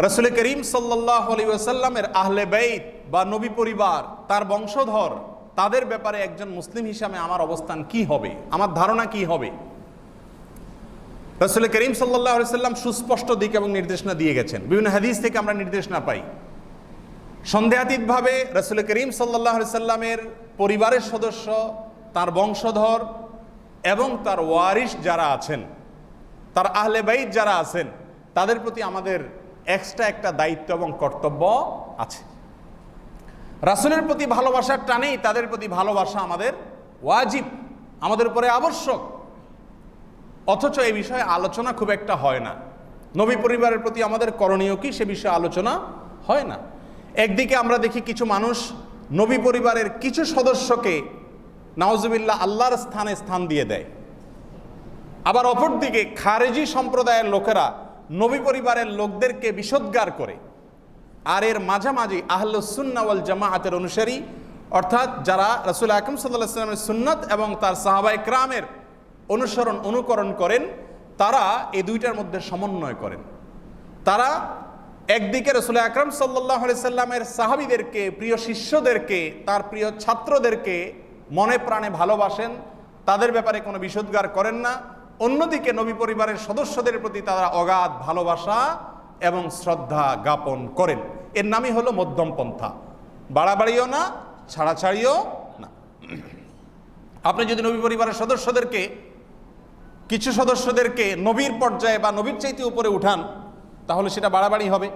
রাসূল করিম সাল্লাল্লাহু আলাইহি ওয়াসাল্লামের আহলে বাইত বা নবী পরিবার, তার বংশধর, তাদের ব্যাপারে একজন মুসলিম হিসাবে আমার অবস্থান কি হবে, আমার ধারণা কি হবে? রাসূল করিম সাল্লাল্লাহু আলাইহি ওয়াসাল্লাম সুস্পষ্ট দিক এবং নির্দেশনা দিয়ে গেছেন। বিভিন্ন হাদিস থেকে আমরা নির্দেশনা পাই। সন্দেহাতীতভাবে রাসূল করিম সাল্লাল্লাহু আলাইহি ওয়াসাল্লামের পরিবারের সদস্য, তার বংশধর এবং তার ওয়ারিস যারা আছেন, তার আহলে বাইত যারা আছেন, তাদের প্রতি আমাদের এক্সট্রা একটা দায়িত্ব এবং কর্তব্য আছে। রাসূলের প্রতি ভালোবাসার টানেই তাদের প্রতি ভালোবাসা আমাদের ওয়াজিব, আমাদের উপরে আবশ্যক। অথচ এই বিষয়ে আলোচনা খুব একটা হয় না। নবী পরিবারের প্রতি আমাদের করণীয় কি, সে বিষয়ে আলোচনা হয় না। একদিকে আমরা দেখি কিছু মানুষ নবী পরিবারের কিছু সদস্যকে নাউজুবিল্লাহ আল্লাহর স্থানে স্থান দিয়ে দেয়। আবার অপরদিকে খারেজি সম্প্রদায়ের লোকেরা নবী পরিবারের লোকদেরকে বিষোদ্গার করে। আর এর মাঝামাঝি আহলুস সুন্নাহ ওয়াল জামাআতের অনুসারী, অর্থাৎ যারা রাসূল আকরাম সাল্লাল্লাহু আলাইহি ওয়াসাল্লামের সুন্নাত এবং তার সাহাবায়ে কেরামের অনুকরণ করেন, তারা এই দুইটার মধ্যে সমন্বয় করেন। তারা একদিকে রাসূল আকরাম সাল্লাল্লাহু আলাইহি ওয়াসাল্লামের সাহাবীদেরকে, প্রিয় শিষ্যদেরকে, তার প্রিয় ছাত্রদেরকে মনে প্রাণে ভালোবাসেন, তাদের ব্যাপারে কোনো বিষোদ্গার করেন না। অন্যদিকে নবী পরিবারের সদস্যদের প্রতি তারা অগাধ ভালোবাসা এবং শ্রদ্ধা জ্ঞাপন করেন। এর নামই হলো মধ্যম পন্থা, বাড়াবাড়িও না, ছাড়াছাড়িও না। আপনি যদি নবী পরিবারের সদস্যদেরকে, কিছু সদস্যদেরকে নবীর পর্যায়ে বা নবীর চাইতে উপরে উঠান, তাহলে সেটা বাড়াবাড়ি হবে।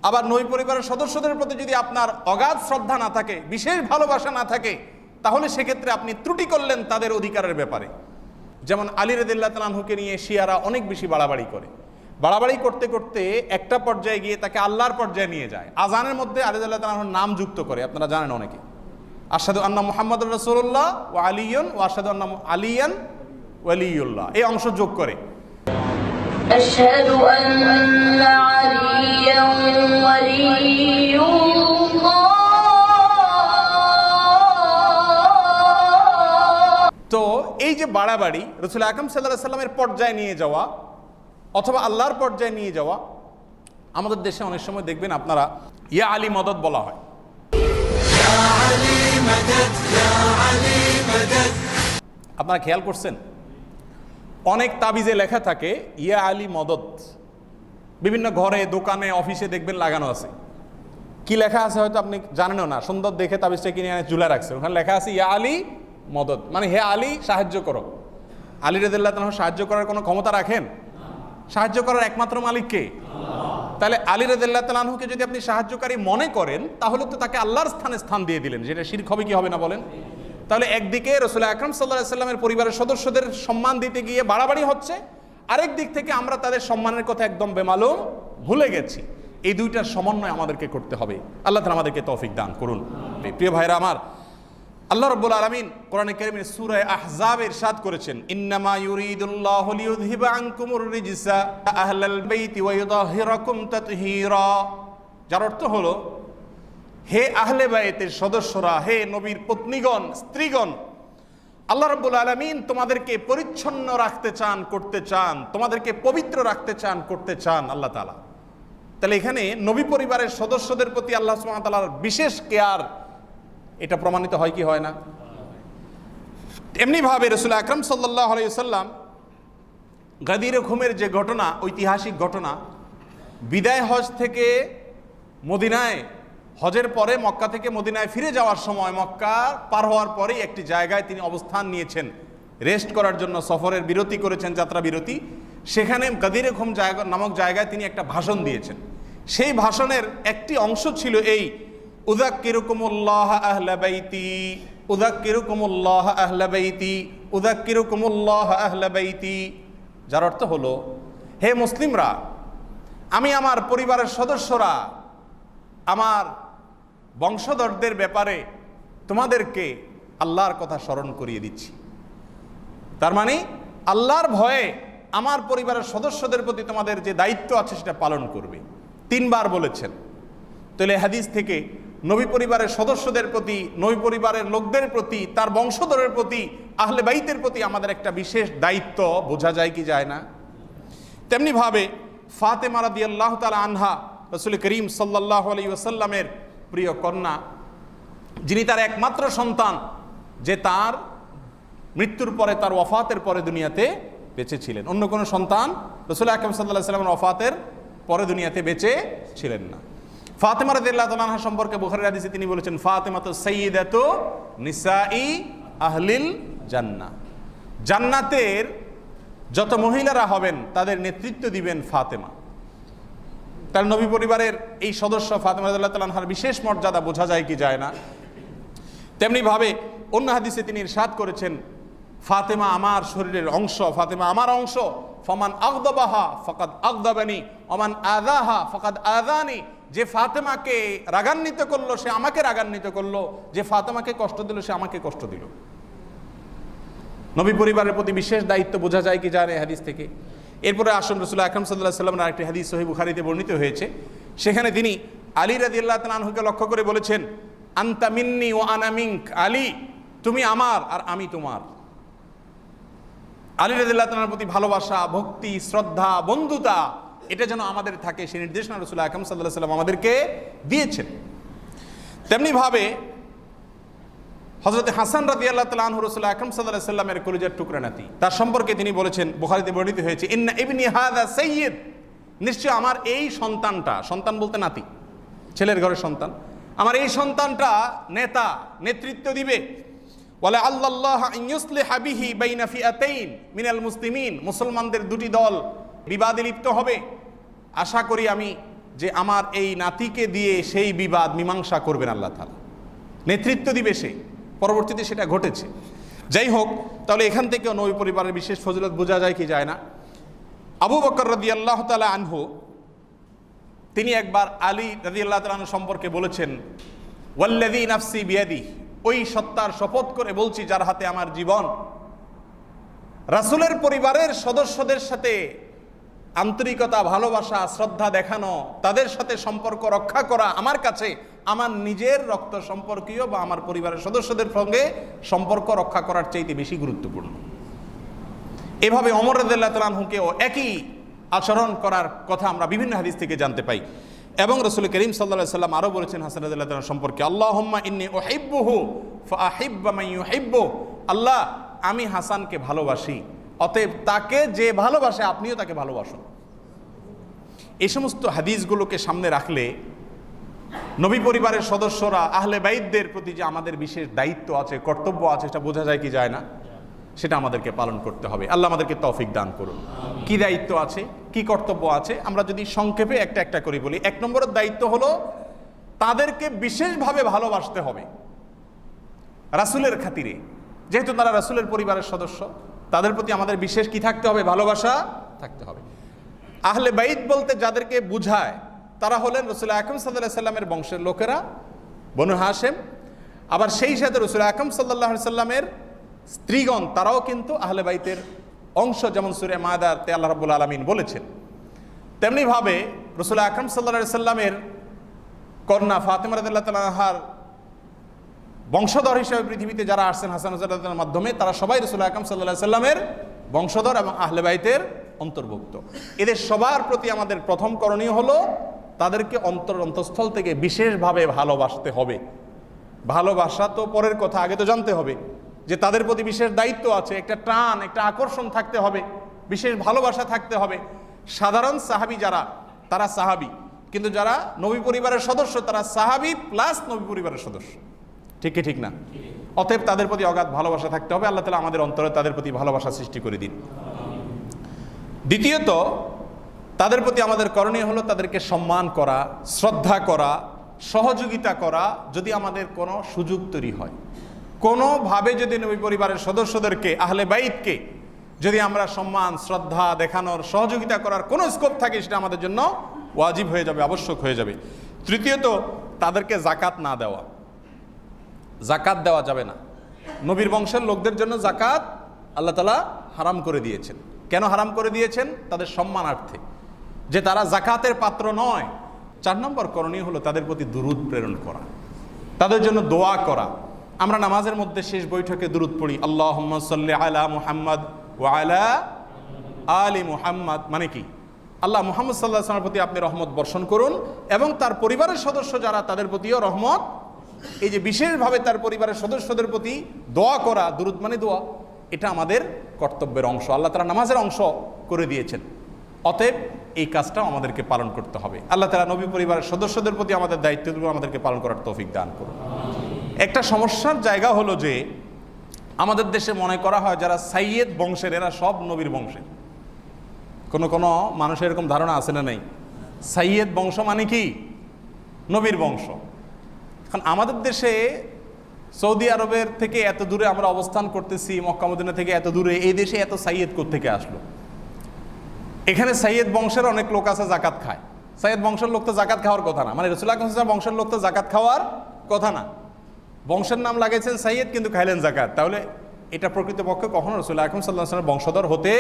আবার নবী পরিবারের সদস্যদের প্রতি যদি আপনার অগাধ শ্রদ্ধা না থাকে, বিশেষ ভালোবাসা না থাকে, তাহলে সেক্ষেত্রে আপনি ত্রুটি করলেন তাদের অধিকারের ব্যাপারে। যেমন আলী রাদিয়াল্লাহু তাআলা আনহুকে নিয়ে শিয়ারা অনেক বেশি বাড়াবাড়ি করে। বাড়াবাড়ি করতে করতে একটা পর্যায়ে গিয়ে তাকে আল্লাহর পর্যায়ে নিয়ে যায়। আজানের মধ্যে আলী রাদিয়াল্লাহু তাআলা আনহুর নাম যুক্ত করে, আপনারা জানেন অনেকে। আশহাদু আন্না মুহাম্মাদুর রাসূলুল্লাহ ওয়া আলিয়ুন ওয়া আশহাদু আন্না আলিয়ান ওয়ালিয়ুল্লাহ, এই অংশ যোগ করে। আশহাদু আন্না আলিয়ান ওয়ালিয়ুল্লাহ। তো এই যে বাড়াবাড়ি, রাসূল আকরাম সাল্লাল্লাহু আলাইহি ওয়াসাল্লামের পর্যায়ে নিয়ে যাওয়া অথবা আল্লাহর পর্যায়ে নিয়ে যাওয়া, আমাদের দেশে অনেক সময় দেখবেন আপনারা ইয়া আলী মদদ বলা হয়। আপনারা খেয়াল করছেন অনেক তাবিজে লেখা থাকে ইয়া আলী মদদ। বিভিন্ন ঘরে, দোকানে, অফিসে দেখবেন লাগানো আছে। কি লেখা আছে হয়তো আপনি জানেনও না, সুন্দর দেখে তাবিজটা কিনে এনে ঝুলে রাখছে, ওখানে লেখা আছে ইয়া আলী মদদ, মানে হে আলী সাহায্য করো। আলী রাদিয়াল্লাহু তাআলা সাহায্য করার কোনো ক্ষমতা রাখেন? সাহায্য করার একমাত্র মালিক কে? তাহলে আলী রাদিয়াল্লাহু তাআলা আনহুকে যদি আপনি সাহায্যকারী মনে করেন, তাহলে তো তাকে আল্লাহর স্থানে স্থান দিয়ে দিলেন, যেটা শিরক হবে কি হবে না বলেন? তাহলে একদিকে রাসূল আকরাম সাল্লাল্লাহু আলাইহি ওয়াসাল্লামের পরিবারের সদস্যদের সম্মান দিতে গিয়ে বাড়াবাড়ি হচ্ছে, আরেক দিক থেকে আমরা তাদের সম্মানের কথা একদম বেমালুম ভুলে গেছি। এই দুইটার সমন্বয় আমাদেরকে করতে হবে। আল্লাহ তাআলা আমাদেরকে তৌফিক দান করুন। প্রিয় ভাইরা আমার, আল্লাহ রাব্বুল আলামিন কোরআনে কারীমের সূরা আহজাবে ইরশাদ করেছেন, ইন্নামা ইউরিদুল্লাহু লিইউযহিবা আনকুমুর রিজসা আহলাল বাইতি ওয়া ইউতাহহিরাকুম তাতহীরা। যার অর্থ হলো, হে আহলে বাইতের সদস্যরা, হে নবীর পত্নীগণ, স্ত্রীগণ, আল্লাহ রাব্বুল আলামিন তোমাদেরকে পরিচ্ছন্ন রাখতে চান, করতে চান, তোমাদেরকে পবিত্র রাখতে চান, করতে চান আল্লাহ তাআলা। তাহলে এখানে নবী পরিবারের সদস্যদের প্রতি আল্লাহ সুবহানাহু ওয়া তাআলার বিশেষ কেয়ার, এটা প্রমাণিত হয় কি হয় না? এমনিভাবে রাসূল আকরাম সাল্লাল্লাহু আলাইহি ওয়াসাল্লাম গাদির খুমের যে ঘটনা, ঐতিহাসিক ঘটনা, বিদায় হজ থেকে মদিনায়, হজের পরে মক্কা থেকে মদিনায় ফিরে যাওয়ার সময়, মক্কা পার হওয়ার পরেই একটি জায়গায় তিনি অবস্থান নিয়েছেন রেস্ট করার জন্য, সফরের বিরতি করেছেন, যাত্রা বিরতি। সেখানে গাদির খুম নামক জায়গায় তিনি একটা ভাষণ দিয়েছেন। সেই ভাষণের একটি অংশ ছিল এই, উযাক্কিরুকুমুল্লাহ আহলা বাইতি, উযাক্কিরুকুমুল্লাহ আহলা বাইতি, উযাক্কিরুকুমুল্লাহ আহলা বাইতি। যার অর্থ হলো, হে মুসলিমরা, আমি আমার পরিবারের সদস্যরা, আমার বংশধরদের ব্যাপারে তোমাদেরকে আল্লাহর কথা স্মরণ করিয়ে দিচ্ছি। তার মানে আল্লাহর ভয়ে আমার পরিবারের সদস্যদের প্রতি তোমাদের যে দায়িত্ব আছে সেটা পালন করবে। 3 বার বলেছেন। তাহলে হাদিস থেকে নবী পরিবারের সদস্যদের প্রতি, নবী পরিবারের লোকদের প্রতি, তার বংশধরের প্রতি, আহলে বাইতের প্রতি আমাদের একটা বিশেষ দায়িত্ব বোঝা যায় কি যায় না? তেমনিভাবে ফাতেমা রাদিয়াল্লাহু তাআলা আনহা রাসূল করিম সাল্লাল্লাহু আলাইহি ওয়াসাল্লামের প্রিয় কন্যা, যিনি তার একমাত্র সন্তান, যে তার মৃত্যুর পরে, তার ওয়াফাতের পরে দুনিয়াতে বেঁচে ছিলেন। অন্য কোনো সন্তান রাসূল আকরাম সাল্লাল্লাহু আলাইহি ওয়াসাল্লামের ওয়াফাতের পরে দুনিয়াতে বেঁচে ছিলেন না। ফাতেমা রাদিয়াল্লাহু তাআলা আনহা সম্পর্কে বুখারীর হাদিসে তিনি বলেছেন, ফাতেমাতু সাইয়্যিদাতু নিসাই আহলিল জান্নাহ, জান্নাতের যত মহিলারা হবেন তাদের নেতৃত্ব দিবেন ফাতেমা। তার নবী পরিবারের এই সদস্য ফাতেমা রাদিয়াল্লাহু তাআলা আনহার বিশেষ মর্যাদা বোঝা যায় কি যায় না। তেমনিভাবে অন্য হাদিসে তিনি ইরশাদ করেছেন, ফাতেমা আমার শরীরের অংশ, ফাতেমা আমার অংশ, ফমান আগদাবাহা ফাকাদ আগদাবানি ওমান আযাহা ফাকাদ আযানি, যে ফাতেমাকে রাগান্বিত করলো সে আমাকে রাগান্বিত করলো, যে ফাতেমাকে কষ্ট দিল সে আমাকে কষ্ট দিল। নবী পরিবারের প্রতি বিশেষ দায়িত্ব বোঝা যায় কি যায় না এই হাদিস থেকে। এরপরে আসুন রাসূল আকরাম সাল্লাল্লাহু আলাইহি ওয়াসাল্লামের আরেকটি হাদিস সহিহ বুখারীতে বর্ণিত হয়েছে, সেখানে তিনি আলী রাদিয়াল্লাহু তাআলা আনহুকে লক্ষ্য করে বলেছেন, আনতা মিন্নি ওয়া আনা মিনক, আলী তুমি আমার আর আমি তোমার। আলী রাদিয়াল্লাহু তাআলার প্রতি ভালোবাসা, ভক্তি, শ্রদ্ধা, বন্ধুতা, এটা যেন আমাদের থাকে সেই নির্দেশনা রাসূল আকরাম সাল্লাল্লাহু আলাইহি ওয়াসাল্লাম আমাদেরকে দিয়েছেন। তেমনি ভাবে হযরত হাসান রাদিয়াল্লাহু তাআলা আনহু রাসূল আকরাম সাল্লাল্লাহু আলাইহি ওয়াসাল্লামের কলিজার টুকরা নাতি, তার সম্পর্কে তিনি বলেছেন, বুখারীতে বর্ণিত হয়েছে, ইন্না ইবনি হাযা সাইয়্যিদ, নিশ্চয় আমার এই সন্তানটা, সন্তান বলতে নাতি, ছেলের ঘরের সন্তান, আমার এই সন্তানটা নেতা, নেতৃত্ব দিবে। ওয়ালা আল্লাহ আন ইউসলিহা বিহি বাইনা ফিআতাইন মিনাল মুসলিমিন, মুসলমানদের দুটি দল বিবাদে লিপ্ত হবে, আশা করি আমি যে আমার এই নাতিকে দিয়ে সেই বিবাদ মীমাংসা করবেন আল্লাহ তাআলা, নেতৃত্ব দিবে সে। পরবর্তীতে সেটা ঘটেছে। যাই হোক, তাহলে এখান থেকেও নবী পরিবারের বিশেষ ফজিলত বোঝা যায় কি যায় না। আবু বকর রাদিয়াল্লাহু তাআলা আনহু তিনি একবার আলী রাদিয়াল্লাহু তাআলা আনহু সম্পর্কে বলেছেন, ওয়াল্লাযী নাফসি বিয়াদিহি, ওই সত্তার শপথ করে বলছি যার হাতে আমার জীবন, রাসূলের পরিবারের সদস্যদের সাথে আন্তরিকতা, ভালোবাসা, শ্রদ্ধা দেখানো, তাদের সাথে সম্পর্ক রক্ষা করা আমার কাছে আমার নিজের রক্ত সম্পর্কীয় বা আমার পরিবারের সদস্যদের সঙ্গে সম্পর্ক রক্ষা করার চাইতে বেশি গুরুত্বপূর্ণ। এভাবে ওমর রাদিয়াল্লাহু তাআলা আনহুকেও একই আচরণ করার কথা আমরা বিভিন্ন হাদিস থেকে জানতে পাই। এবং রাসূল করিম সাল্লাল্লাহু আলাইহি ওয়াসাল্লাম আরও বলেছেন হাসান রাদিয়াল্লাহু তাআলা সম্পর্কে, আল্লাহুম্মা ইন্নী উহিব্বুহু ফাআহিব্বা মান ইউহিব্বু, আল্লাহ আমি হাসানকে ভালোবাসি, অতএব তাকে যে ভালোবাসে আপনিও তাকে ভালোবাসুন। এই সমস্ত হাদিসগুলোকে সামনে রাখলে নবী পরিবারের সদস্যরা, আহলে বাইতদের প্রতি যে আমাদের বিশেষ দায়িত্ব আছে, কর্তব্য আছে, সেটা বোঝা যায় কি যায় না, সেটা আমাদেরকে পালন করতে হবে। আল্লাহ আমাদেরকে তৌফিক দান করুন। কি দায়িত্ব আছে, কি কর্তব্য আছে, আমরা যদি সংক্ষেপে একটা একটা করে বলি। এক নম্বরের দায়িত্ব হলো তাদেরকে বিশেষভাবে ভালোবাসতে হবে রাসূলের খাতিরে, যেহেতু তারা রাসূলের পরিবারের সদস্য, তাদের প্রতি আমাদের বিশেষ কি থাকতে হবে, ভালোবাসা থাকতে হবে। আহলে বাইত বলতে যাদেরকে বুঝায় তারা হলেন রাসূল আকরাম সাল্লাল্লাহু আলাইহি ওয়াসাল্লামের বংশের লোকেরা, বনু হাশেম। আবার সেই সাথে রাসূল আকরাম সাল্লাল্লাহু আলাইহি ওয়াসাল্লামের স্ত্রীগণ, তারাও কিন্তু আহলে বাইতের অংশ, যেমন সূরা মায়দাতে আল্লাহ রাব্বুল আলামিন বলেছেন। তেমনিভাবে রাসূল আকরাম সাল্লাল্লাহু আলাইহি ওয়াসাল্লামের কন্যা ফাতেমা রাদিয়াল্লাহু তাআলা আনহার বংশধর হিসেবে পৃথিবীতে যারা আসছেন হাসান রাদিয়াল্লাহু তাআলার মাধ্যমে, তারা সবাই রাসূল আকরাম সাল্লাল্লাহু আলাইহি ওয়াসাল্লামের বংশধর এবং আহলে বাইতের অন্তর্ভুক্ত। এদের সবার প্রতি আমাদের প্রথম করণীয় হলো তাদেরকে অন্তঃস্থল থেকে বিশেষভাবে ভালোবাসতে হবে। ভালোবাসা তো পরের কথা, আগে তো জানতে হবে যে তাদের প্রতি বিশেষ দায়িত্ব আছে, একটা টান, একটা আকর্ষণ থাকতে হবে, বিশেষ ভালোবাসা থাকতে হবে। সাধারণ সাহাবী যারা, তারা সাহাবী, কিন্তু যারা নবী পরিবারের সদস্য তারা সাহাবী প্লাস নবী পরিবারের সদস্য, ঠিক কি ঠিক না? অতএব তাদের প্রতি অগাধ ভালোবাসা থাকতে হবে। আল্লাহ তাআলা আমাদের অন্তরে তাদের প্রতি ভালোবাসা সৃষ্টি করে দিন। দ্বিতীয়ত, তাদের প্রতি আমাদের করণীয় হলো তাদেরকে সম্মান করা, শ্রদ্ধা করা, সহযোগিতা করা। যদি আমাদের কোনো সুযোগ তৈরি হয়, কোনোভাবে যদি নবী পরিবারের সদস্যদেরকে, আহলে বাইতকে যদি আমরা সম্মান, শ্রদ্ধা দেখানোর, সহযোগিতা করার কোনো স্কোপ থাকে, সেটা আমাদের জন্য ওয়াজিব হয়ে যাবে, আবশ্যক হয়ে যাবে। তৃতীয়ত, তাদেরকে যাকাত না দেওয়া, যাকাত দেওয়া যাবে না। নবীর বংশের লোকদের জন্য যাকাত আল্লাহ তাআলা হারাম করে দিয়েছেন। কেন হারাম করে দিয়েছেন? তাদের সম্মানার্থে, যে তারা যাকাতের পাত্র নয়। 4 নম্বর করণীয় হলো তাদের প্রতি দুরূদ প্রেরণ করা, তাদের জন্য দোয়া করা। আমরা নামাজের মধ্যে শেষ বৈঠকে দুরূদ পড়ি, আল্লাহুম্মা সাল্লি আলা মুহাম্মাদ ওয়া আলা আলি মুহাম্মাদ, মানে কি? আল্লাহ মুহাম্মদ সাল্লাল্লাহু আলাইহি ওয়াসাল্লামের প্রতি আপনি রহমত বর্ষণ করুন এবং তার পরিবারের সদস্য যারা তাদের প্রতিও রহমত, এই যে বিশেষভাবে তার পরিবারের সদস্যদের প্রতি দোয়া করা, দুরূদ মানে দোয়া, এটা আমাদের কর্তব্যের অংশ, আল্লাহ তাআলা নামাজের অংশ করে দিয়েছেন। অতএব এই কাজটাও আমাদেরকে পালন করতে হবে। আল্লাহ তাআলা নবী পরিবারের সদস্যদের প্রতি আমাদের দায়িত্বগুলো আমাদেরকে পালন করার তৌফিক দান করুন। একটা সমস্যার জায়গা হলো যে আমাদের দেশে মনে করা হয় যারা সাইয়েদ বংশের এরা সব নবীর বংশের। কোনো মানুষের এরকম ধারণা আছে না নাই? সাইয়েদ বংশ মানে কি? নবীর বংশ। এখন আমাদের দেশে সৌদি আরবের থেকে এত দূরে আমরা অবস্থান করতেছি, মক্কা মদিনা থেকে এত দূরে, এই দেশে এত সাইয়েদ কোত্থেকে আসলো? এখানে সাইয়েদ বংশের অনেক লোক আছে জাকাত খায়। সাইয়েদ বংশের লোক তো জাকাত খাওয়ার কথা না, মানে রাসূলুল্লাহ সাল্লাল্লাহু আলাইহি ওয়াসাল্লাম বংশের লোক তো জাকাত খাওয়ার কথা না। বংশের নাম লাগাইছেন সাইয়েদ কিন্তু খাইলেন জাকাত, তাহলে এটা প্রকৃতপক্ষে কখনো রাসূলুল্লাহ সাল্লাল্লাহু আলাইহি ওয়াসাল্লামের বংশধর হতে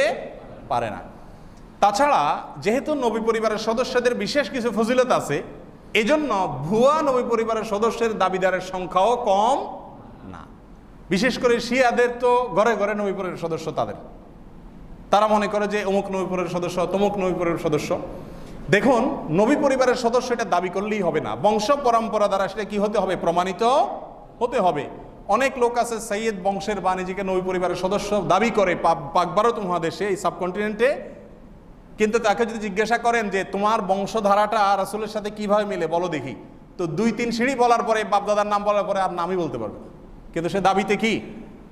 পারে না। তাছাড়া যেহেতু নবী পরিবারের সদস্যদের বিশেষ কিছু ফজিলত আছে, এজন্য ভুয়া নবী পরিবারের সদস্যের দাবিদারের সংখ্যাও কম না। বিশেষ করে শিয়াদের তো ঘরে ঘরে নবী পরিবারের সদস্য, তারা মনে করে যে অমুক নবী পরিবারের সদস্য, তমুক নবী পরিবারের সদস্য। দেখুন, নবী পরিবারের সদস্য এটা দাবি করলেই হবে না, বংশ পরম্পরা দ্বারা সেটা কি হতে হবে? প্রমাণিত হতে হবে। অনেক লোক আছে সাইয়েদ বংশের বা নিজেকে নবী পরিবারের সদস্য দাবি করে পাক ভারত মহাদেশে, এই সাবকন্টিনেন্টে, কিন্তু তাকে যদি জিজ্ঞাসা করেন যে তোমার বংশধারাটা রাসূলের সাথে কিভাবে মিলে বলো দেখি, তো 2-3 সিঁড়ি বলার পরে, বাপদাদার নাম বলার পরে আর নামই বলতে পারবে, কিন্তু সে দাবিতে কি?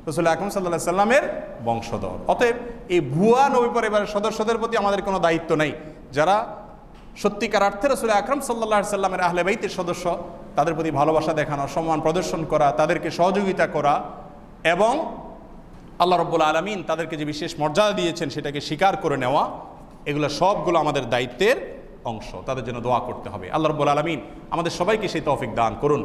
রাসূল আকরাম সাল্লাল্লাহু আলাইহি সাল্লামের বংশধর। অতএব এই ভুয়া নবী পরিবারের সদস্যদের প্রতি আমাদের কোনো দায়িত্ব নেই। যারা সত্যিকার অর্থে রাসূল আকরাম সাল্লাল্লাহু আলাইহি সাল্লামের আহলে বাইতের সদস্য, তাদের প্রতি ভালোবাসা দেখানো, সম্মান প্রদর্শন করা, তাদেরকে সহযোগিতা করা এবং আল্লাহ রাব্বুল আলামিন তাদেরকে যে বিশেষ মর্যাদা দিয়েছেন সেটাকে স্বীকার করে নেওয়া, এগুলো সবগুলো আমাদের দায়িত্বের অংশ। তাদের জন্য দোয়া করতে হবে। আল্লাহ রাব্বুল আলামিন আমাদের সবাইকে সেই তৌফিক দান করুন।